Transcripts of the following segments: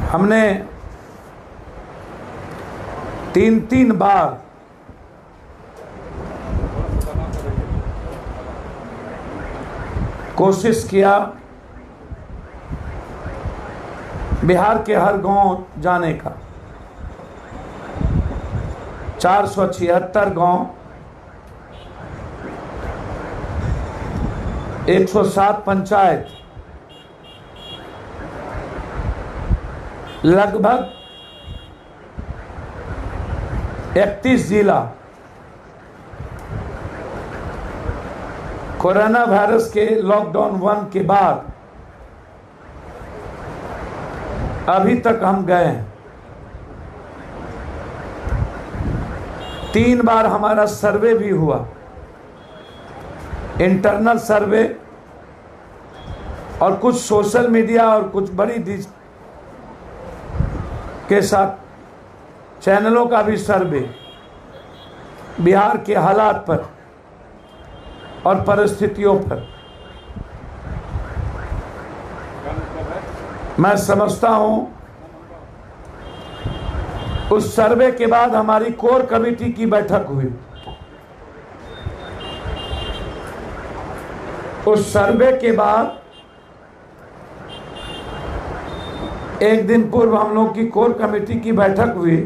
हमने तीन बार कोशिश किया बिहार के हर गांव जाने का। 476 गांव, 107 पंचायत, लगभग 31 जिला कोरोना वायरस के लॉकडाउन 1 के बाद अभी तक हम गए हैं। 3 बार हमारा सर्वे भी हुआ, इंटरनल सर्वे और कुछ सोशल मीडिया और कुछ बड़ी के साथ चैनलों का भी सर्वे बिहार के हालात पर और परिस्थितियों पर। मैं समझता हूं उस सर्वे के बाद हमारी कोर कमेटी की बैठक हुई। उस सर्वे के बाद एक दिन पूर्व हम लोग की कोर कमेटी की बैठक हुई।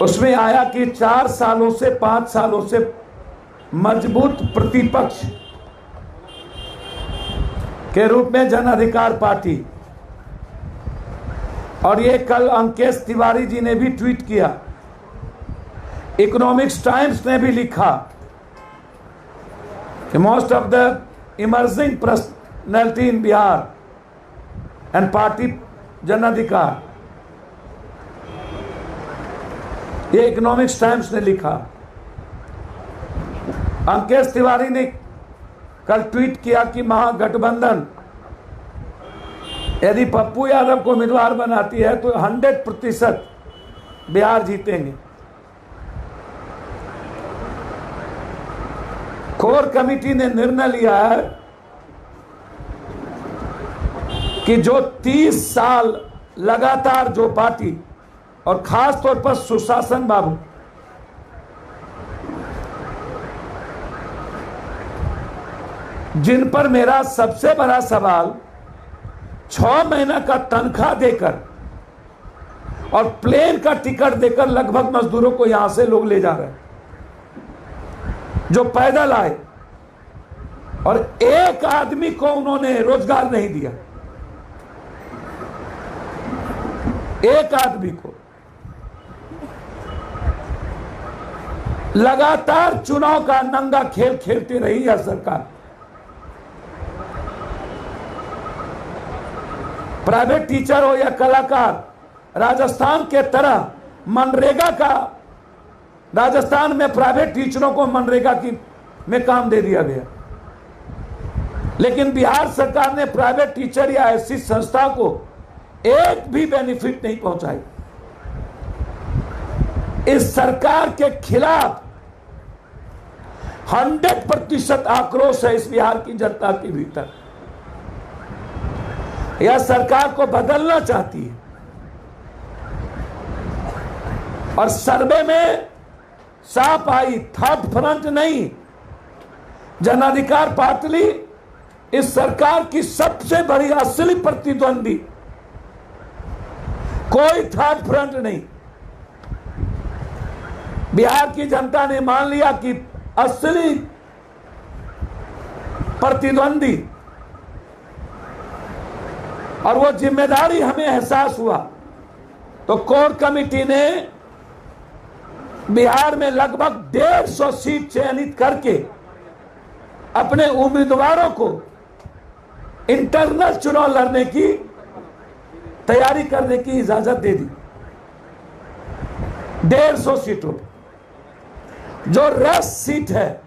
उसमें आया कि 4 सालों से 5 सालों से मजबूत प्रतिपक्ष के रूप में जन अधिकार पार्टी, और ये कल अंकेश तिवारी जी ने भी ट्वीट किया, इकोनॉमिक्स टाइम्स ने भी लिखा कि most of the emerging personality in Bihar and party जन अधिकार, ये इकोनॉमिक्स टाइम्स ने लिखा। अंकेश तिवारी ने कल ट्वीट किया कि महागठबंधन यदि पप्पू यादव को उम्मीदवार बनाती है तो 100% बिहार जीतेंगे। कोर कमेटी ने निर्णय लिया है कि जो 30 साल लगातार जो पार्टी और खास तौर पर सुशासन बाबू जिन पर मेरा सबसे बड़ा सवाल 6 महीना का तनख्वाह देकर और प्लेन का टिकट देकर लगभग मजदूरों को यहां से लोग ले जा रहे हैं, जो पैदल आए, और एक आदमी को उन्होंने रोजगार नहीं दिया, एक आदमी को। लगातार चुनाव का नंगा खेल खेलती रही है सरकार। प्राइवेट टीचर हो या कलाकार, राजस्थान के तरह मनरेगा का, राजस्थान में प्राइवेट टीचरों को मनरेगा की में काम दे दिया गया, लेकिन बिहार सरकार ने प्राइवेट टीचर या ऐसी संस्था को एक भी बेनिफिट नहीं पहुंचाई। इस सरकार के खिलाफ 100% आक्रोश है इस बिहार की जनता के भीतर। यह सरकार को बदलना चाहती है, और सर्वे में साफ आई, थर्ड फ्रंट नहीं, जन अधिकार पार्टी इस सरकार की सबसे बड़ी असली प्रतिद्वंदी, कोई थर्ड फ्रंट नहीं। बिहार की जनता ने मान लिया कि असली प्रतिद्वंदी, और वो जिम्मेदारी हमें एहसास हुआ, तो कोर कमेटी ने बिहार में लगभग 150 सीट चयनित करके अपने उम्मीदवारों को इंटरनल चुनाव लड़ने की तैयारी करने की इजाजत दे दी। 150 सीटों पर, जो 10 सीट है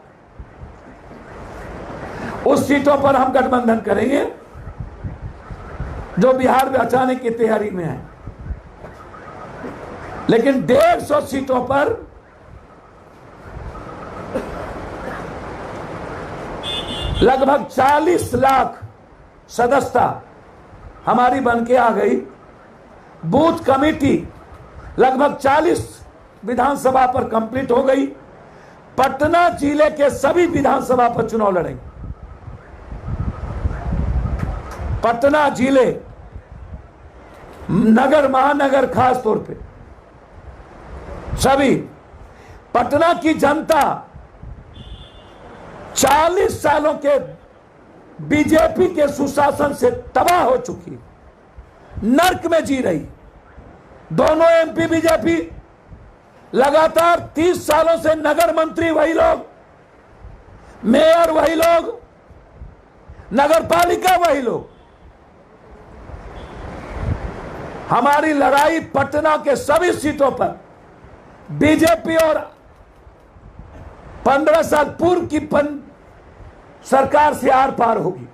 उस सीटों पर हम गठबंधन करेंगे, जो बिहार में अचाने की तैयारी में है। लेकिन 150 सीटों पर लगभग 40 लाख सदस्यता हमारी बन के आ गई। बूथ कमेटी लगभग 40 विधानसभा पर कंप्लीट हो गई। पटना जिले के सभी विधानसभा पर चुनाव लड़ेंगे। पटना जिले, नगर, महानगर, खास तौर पे सभी। पटना की जनता 40 सालों के बीजेपी के सुशासन से तबाह हो चुकी, नर्क में जी रही। दोनों एमपी बीजेपी, लगातार 30 सालों से नगर मंत्री वही लोग, मेयर वही लोग, नगर पालिका वही लोग। हमारी लड़ाई पटना के सभी सीटों पर बीजेपी और 15 साल पूर्व की सरकार से आर पार होगी।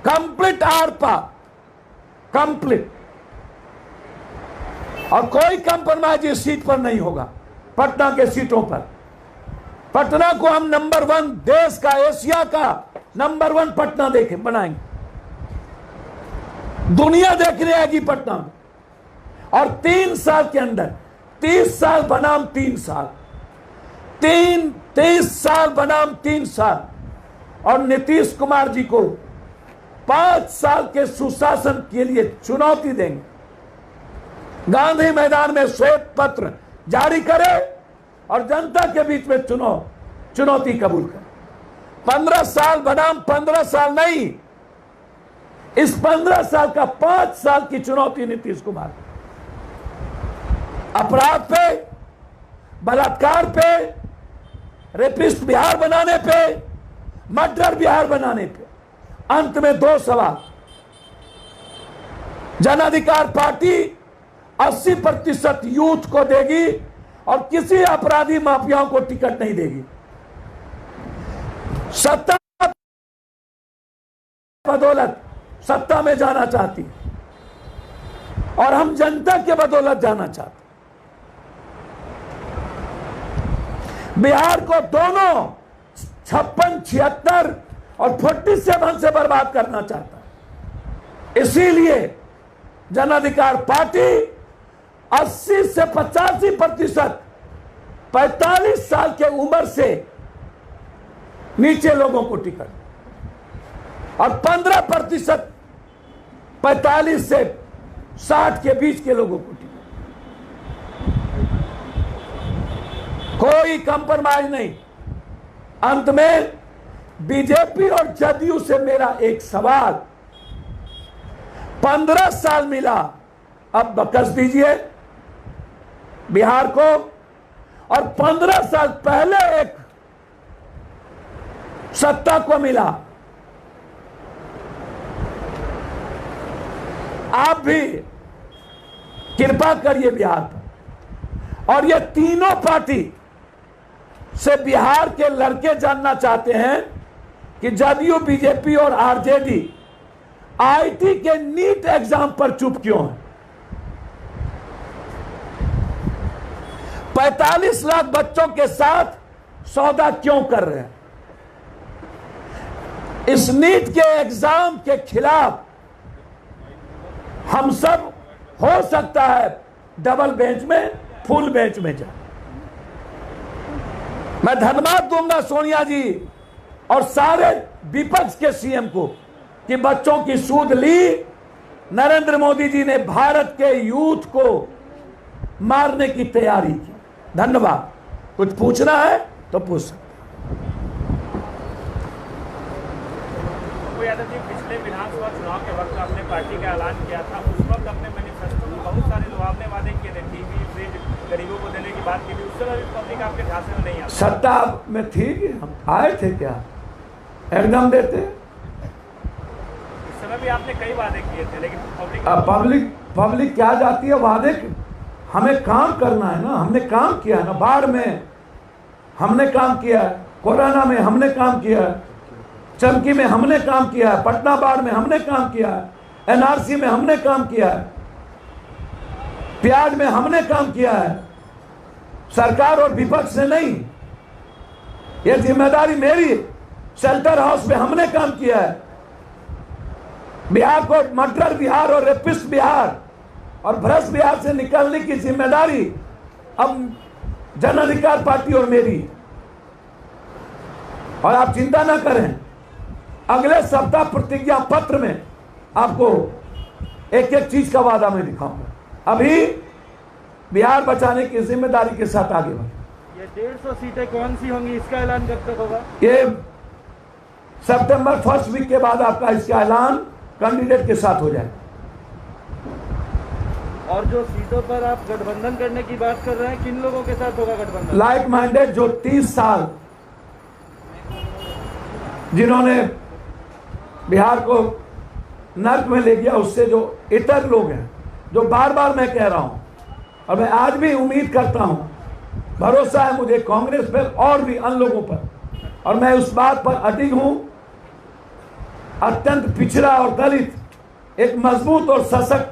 कंप्लीट आर पार, कंप्लीट। और कोई कंप्रोमाइज इस सीट पर नहीं होगा। पटना के सीटों पर पटना को हम नंबर 1 देश का, एशिया का नंबर 1 पटना देखें बनाएंगे। दुनिया देखने आएगी पटना में। और 3 साल के अंदर 30 साल बनाम 3 साल, 30 साल बनाम 3 साल। और नीतीश कुमार जी को 5 साल के सुशासन के लिए चुनौती देंगे। गांधी मैदान में श्वेत पत्र जारी करे और जनता के बीच में चुनौती कबूल करे। 15 साल बनाम 15 साल नहीं, इस 15 साल का 5 साल की चुनौती नीतीश कुमार। अपराध पे, बलात्कार पे, रेपिस्ट बिहार बनाने पे, मर्डर बिहार बनाने पे। अंत में 2 सवाल। जन अधिकार पार्टी 80% यूथ को देगी और किसी अपराधी माफियाओं को टिकट नहीं देगी। सत्ता बदौलत सत्ता में जाना चाहती और हम जनता के बदौलत जाना चाहते। बिहार को दोनों 56, 76 और 47 से बर्बाद करना चाहता है। इसीलिए जन अधिकार पार्टी 80 से 85% 45 साल के उम्र से नीचे लोगों को टिकट और 15% 45 से 60 के बीच के लोगों को टिकट। कोई कंप्रोमाइज नहीं। अंत में बीजेपी और जदयू से मेरा एक सवाल, 15 साल मिला, अब बकस दीजिए बिहार को। और 15 साल पहले एक सत्ता को मिला, आप भी कृपा करिए बिहार पर। और ये तीनों पार्टी से बिहार के लड़के जानना चाहते हैं कि जदयू, बीजेपी और आरजेडी आईटी के नीट एग्जाम पर चुप क्यों है। 45 लाख बच्चों के साथ सौदा क्यों कर रहे हैं। इस नीट के एग्जाम के खिलाफ हम सब, हो सकता है डबल बेंच में, फुल बेंच में जाए। मैं धन्यवाद दूंगा सोनिया जी और सारे विपक्ष के सीएम को कि बच्चों की सूद ली। नरेंद्र मोदी जी ने भारत के यूथ को मारने की तैयारी की। धन्यवाद। कुछ पूछना है तो पूछ सकते। यादव जी, पिछले विधानसभा चुनाव के वक्त आपने पार्टी का ऐलान किया था। उस वक्त अपने मैनिफेस्टो में बहुत सारे लुभावने वादे किए थे, टीवी, फ्रिज, गरीबों को देने की बात की थी। उस समय भी पब्लिक आपके झांसे में नहीं आई। सत्ता में थी कि हम आए थे क्या एकदम देते। उस समय भी आपने कई वादे किए थे, लेकिन पब्लिक क्या जाती है वादे। हमें काम करना है ना, हमने काम किया है ना। बाढ़ में हमने काम किया है, कोरोना में हमने काम किया है, चमकी में हमने काम किया है, पटना बाढ़ में हमने काम किया है, एनआरसी में हमने काम किया है, प्याज में हमने काम किया है। सरकार और विपक्ष से नहीं, यह जिम्मेदारी मेरी है। शेल्टर हाउस में हमने काम किया है। बिहार को मर्डर बिहार और रेपिस्ट बिहार और भ्रष्ट बिहार से निकालने की जिम्मेदारी अब जन अधिकार पार्टी और मेरी। और आप चिंता ना करें, अगले सप्ताह प्रतिज्ञा पत्र में आपको एक एक चीज का वादा मैं दिखाऊंगा। अभी बिहार बचाने की जिम्मेदारी के साथ आगे बढ़े। ये 150 सीटें कौन सी होंगी, इसका ऐलान कब तक होगा? ये सितंबर फर्स्ट वीक के बाद आपका इसका ऐलान कैंडिडेट के साथ हो जाएगा। और जो सीटों पर आप गठबंधन करने की बात कर रहे हैं, किन लोगों के साथ होगा गठबंधन? लाइक माइंडेड, जो 30 साल जिन्होंने बिहार को नर्क में ले गया, उससे जो इतर लोग हैं, जो बार बार मैं कह रहा हूं और मैं आज भी उम्मीद करता हूं, भरोसा है मुझे कांग्रेस पर और भी अन्य लोगों पर, और मैं उस बात पर अडिग हूं, अत्यंत पिछड़ा और दलित एक मजबूत और सशक्त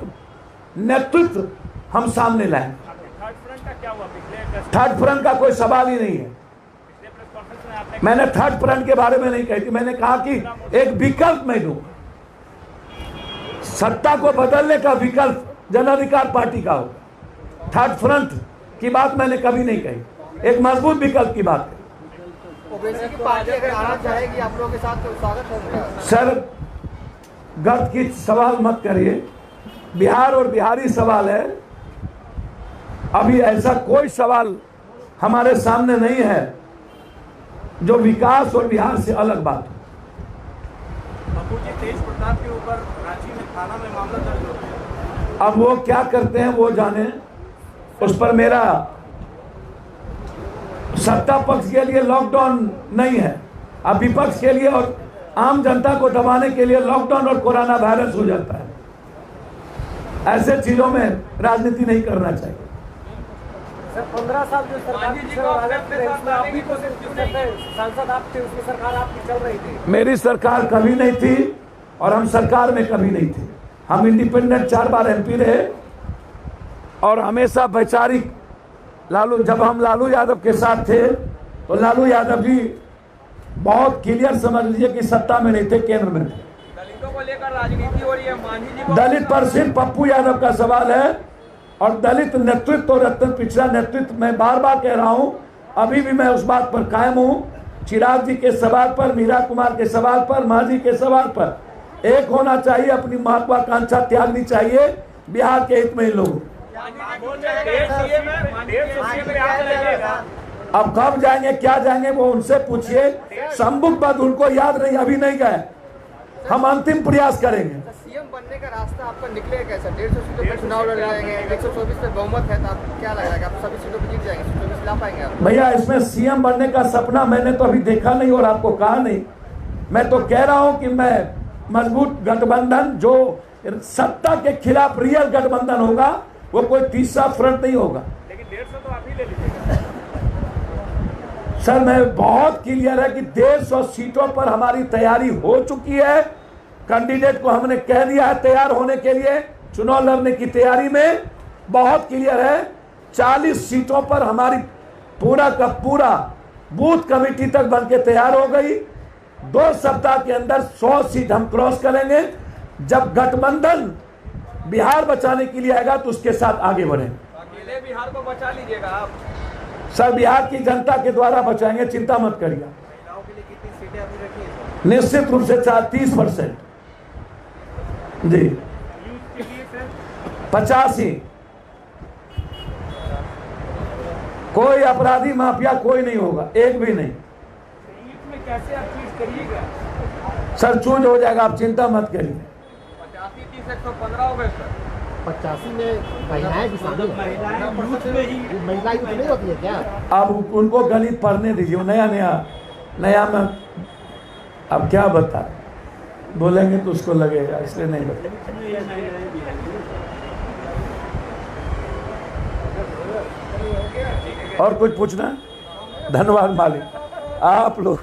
नेतृत्व हम सामने लाए। थर्ड फ्रंट का क्या हुआ? पिछले थर्ड फ्रंट का कोई सवाल ही नहीं है। प्रेस कॉन्फ्रेंस में आपने मैंने थर्ड फ्रंट के बारे में नहीं कही थी, मैंने कहा कि एक विकल्प मैं दूं, सत्ता को बदलने का विकल्प जन अधिकार पार्टी का होगा। थर्ड फ्रंट की बात मैंने कभी नहीं कही, एक मजबूत विकल्प की बात कही। ओवैसी की पार्टी अगर आना चाहेगी आप लोगों के साथ तो स्वागत होगा। सर, गर्द की सवाल मत करिए, बिहार और बिहारी सवाल है। अभी ऐसा कोई सवाल हमारे सामने नहीं है जो विकास और बिहार से अलग बात हो। बापू जी, तेज प्रताप के ऊपर रांची में थाना में मामला दर्ज हो गया। अब वो क्या करते हैं वो जाने, उस पर मेरा सत्ता पक्ष के लिए लॉकडाउन नहीं है, अब विपक्ष के लिए और आम जनता को दबाने के लिए लॉकडाउन और कोरोना वायरस हो जाता है। ऐसे चीजों में राजनीति नहीं करना चाहिए। सर 15 साल जो सरकार सांसद आप थे, उसमें सरकार आपकी चल रही थी। मेरी सरकार कभी नहीं थी और हम सरकार में कभी नहीं थे। हम इंडिपेंडेंट 4 बार एमपी रहे और हमेशा वैचारिक जब हम लालू यादव के साथ थे तो लालू यादव जी बहुत क्लियर समझ लीजिए कि सत्ता में नहीं थे, केंद्र में थे। दलितों को लेकर राजनीति हो रही है, मांझी जी को दलित पर सिर्फ पप्पू यादव का सवाल है और दलित नेतृत्व और अत्यंत पिछड़ा नेतृत्व, मैं बार बार कह रहा हूं, अभी भी मैं उस बात पर कायम हूं। चिराग जी के सवाल पर, मीरा कुमार के सवाल पर, मांझी के सवाल पर एक होना चाहिए, अपनी महत्वाकांक्षा त्यागनी चाहिए बिहार के हित में इन लोगों। अब कब जाएंगे क्या जाएंगे वो उनसे पूछिए, संबुकबद उनको याद नहीं, अभी नहीं गए, हम अंतिम प्रयास करेंगे। सीएम बनने का रास्ता आपका निकलेगा कैसा? 150 सीटों पर चुनाव लड़ जाएंगे, 124 पे बहुमत है, तो आपको क्या लगेगा आप सभी सीटों पर जीत जाएंगे? 124 ला पाएंगे आप? भैया, इसमें सीएम बनने का सपना मैंने तो अभी देखा नहीं और आपको कहा नहीं। मैं तो कह रहा हूं कि मैं मजबूत गठबंधन, जो सत्ता के खिलाफ रियल गठबंधन होगा, वो कोई तीसरा फ्रंट नहीं होगा। लेकिन 150 तो आप ही ले लीजिएगा। सर, मैं बहुत क्लियर है कि 150 सीटों पर हमारी तैयारी हो चुकी है। कैंडिडेट को हमने कह दिया है तैयार होने के लिए, चुनाव लड़ने की तैयारी में बहुत क्लियर है। 40 सीटों पर हमारी पूरा का पूरा बूथ कमेटी तक बन के तैयार हो गई। 2 सप्ताह के अंदर 100 सीट हम क्रॉस करेंगे। जब गठबंधन बिहार बचाने के लिए आएगा तो उसके साथ आगे बढ़ेंगे। अकेले बिहार को बचा लीजिएगा आप? सर, बिहार की जनता के द्वारा बचाएंगे, चिंता मत करिए। महिलाओं के लिए कितनी सीटें अभी रखी हैं? निश्चित रूप से 30% जी, यूथ के लिए सर 85। कोई अपराधी माफिया कोई नहीं होगा, एक भी नहीं। यूथ में कैसे आप चीज करिएगा? सर, चूज हो जाएगा, आप चिंता मत करिए। 85 30 115 हो गए सर। 85 में महिलाएं भी शामिल हैं। महिलाएं यूथ में ही महिलाएं तो नहीं होती है क्या? अब उनको गणित पढ़ने दीजिए, वो नया में अब क्या बता बोलेंगे तो उसको लगेगा, इसलिए नहीं बता। और कुछ पूछना? धन्यवाद मालिक, आप लोग